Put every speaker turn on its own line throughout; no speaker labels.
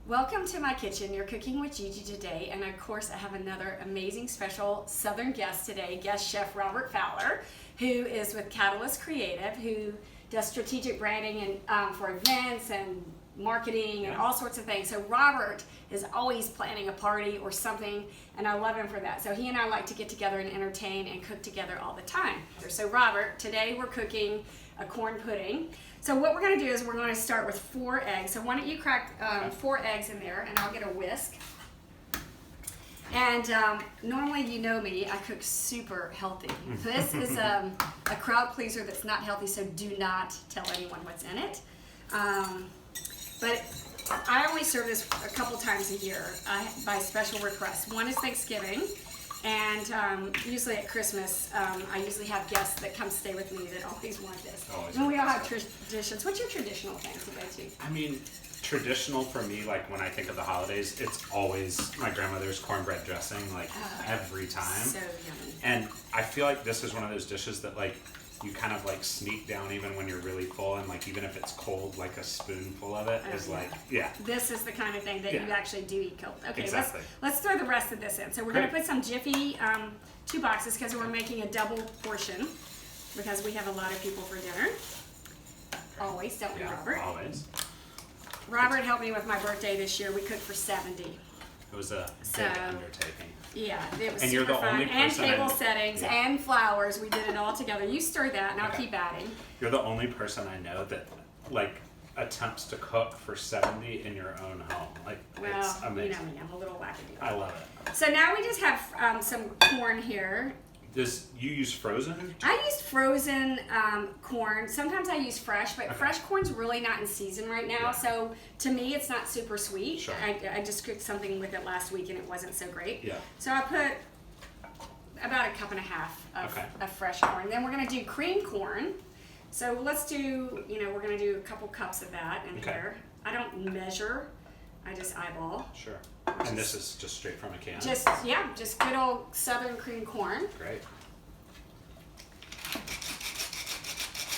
Welcome to my kitchen. You're cooking with Gigi today, and of course I have another amazing special Southern guest today, guest chef Robert Fowler, who is with Catalyst Creative, who does strategic branding and for events and marketing and all sorts of things. So Robert is always planning a party or something, and I love him for that. So he and I like to get together and entertain and cook together all the time. So Robert, today we're cooking a corn pudding. So what we're going to do is we're going to start with 4 eggs. So why don't you crack 4 eggs in there, and I'll get a whisk. And normally, you know me, I cook super healthy. This is a crowd pleaser that's not healthy, so do not tell anyone what's in it. But I only serve this a couple times a year by special request. One is Thanksgiving, and usually at Christmas, I usually have guests that come stay with me that always want this. And we all have traditions. What's your traditional thing to go to?
I mean, traditional for me, like when I think of the holidays, it's always my grandmother's cornbread dressing, like every time.
So yummy.
And I feel like this is one of those dishes that like you kind of like sneak down even when you're really full, and like even if it's cold, like a spoonful of it is like,
This is the kind of thing that you actually do eat cold. Okay,
exactly.
Let's throw the rest of this in. So we're going to put some Jiffy 2 boxes because we're making a double portion because we have a lot of people for dinner. Always, don't we, Robert?
Always.
Robert helped me with my birthday this year. We cooked for 70.
It was a big undertaking.
Yeah, it was
and
super
you're the
fun.
only
And
person
table settings and flowers. We did it all together. You stir that, and I'll keep adding.
You're the only person I know that like attempts to cook for 70 in your own home. Like, it's amazing.
You know me, I'm a little wackadoo.
I love it.
So now we just have some corn here.
You use frozen?
I used frozen corn. Sometimes I use fresh, but fresh corn's really not in season right now. So to me, it's not super sweet.
Sure.
I just cooked something with it last week and it wasn't so great.
Yeah.
So I put about 1.5 cups of fresh corn. Then we're going to do cream corn. So let's do, we're going to do a couple cups of that in here. I don't measure. I just eyeball.
Sure. And this is just straight from a can?
Just good old Southern cream corn.
Great.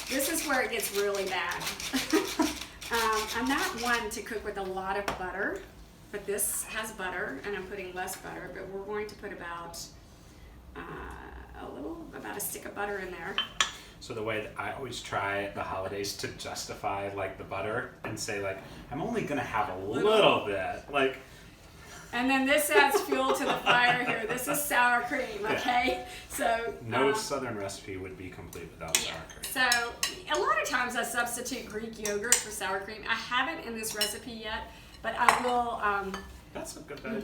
This is where it gets really bad. I'm not one to cook with a lot of butter, but this has butter, and I'm putting less butter, but we're going to put about a stick of butter in there.
So the way that I always try at the holidays to justify like the butter and say like, I'm only gonna have a little bit, like.
And then this adds fuel to the fire here. This is sour cream, okay? So
no Southern recipe would be complete without sour cream.
So a lot of times I substitute Greek yogurt for sour cream. I haven't in this recipe yet, but I will.
That's a good idea.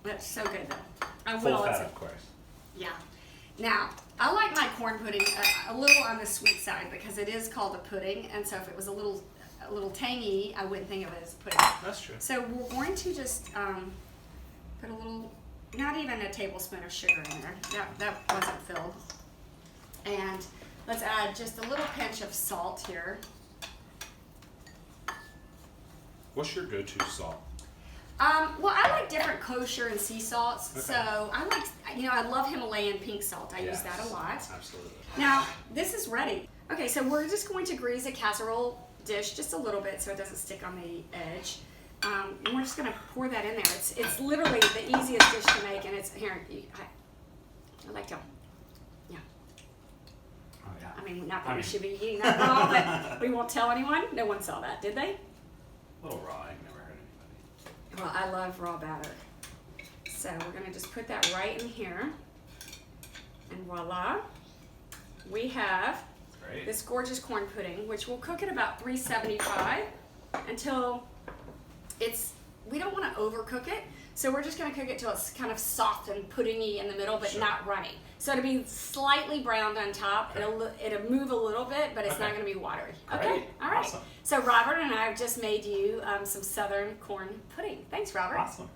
That's so good though. I will.
Full fat, of course.
Yeah. Now, I like my corn pudding a little on the sweet side because it is called a pudding, and so if it was a little tangy, I wouldn't think of it as pudding.
That's true.
So we're going to just put a little, not even a tablespoon of sugar in there. That wasn't filled. And let's add just a little pinch of salt here.
What's your go-to salt?
Well, I like different kosher and sea salts. Okay. So I like, I love Himalayan pink salt. I use that a lot.
Absolutely.
Now, this is ready. Okay, so we're just going to grease a casserole dish just a little bit so it doesn't stick on the edge. And we're just going to pour that in there. It's literally the easiest dish to make, and it's here. I like to,
Oh yeah.
I mean, not that we should be eating that raw, but we won't tell anyone. No one saw that, did they?
A little raw. I never heard anybody.
Well, I love raw batter. So we're going to just put that right in here. And voila. We have this gorgeous corn pudding, which we'll cook at about 375 until we don't want to overcook it. So we're just going to cook it till it's kind of soft and puddingy in the middle, but not runny. So it'll be slightly browned on top. It'll move a little bit, but it's not going to be watery. Okay? All right.
Awesome.
So Robert and I have just made you some Southern corn pudding. Thanks, Robert.
Awesome.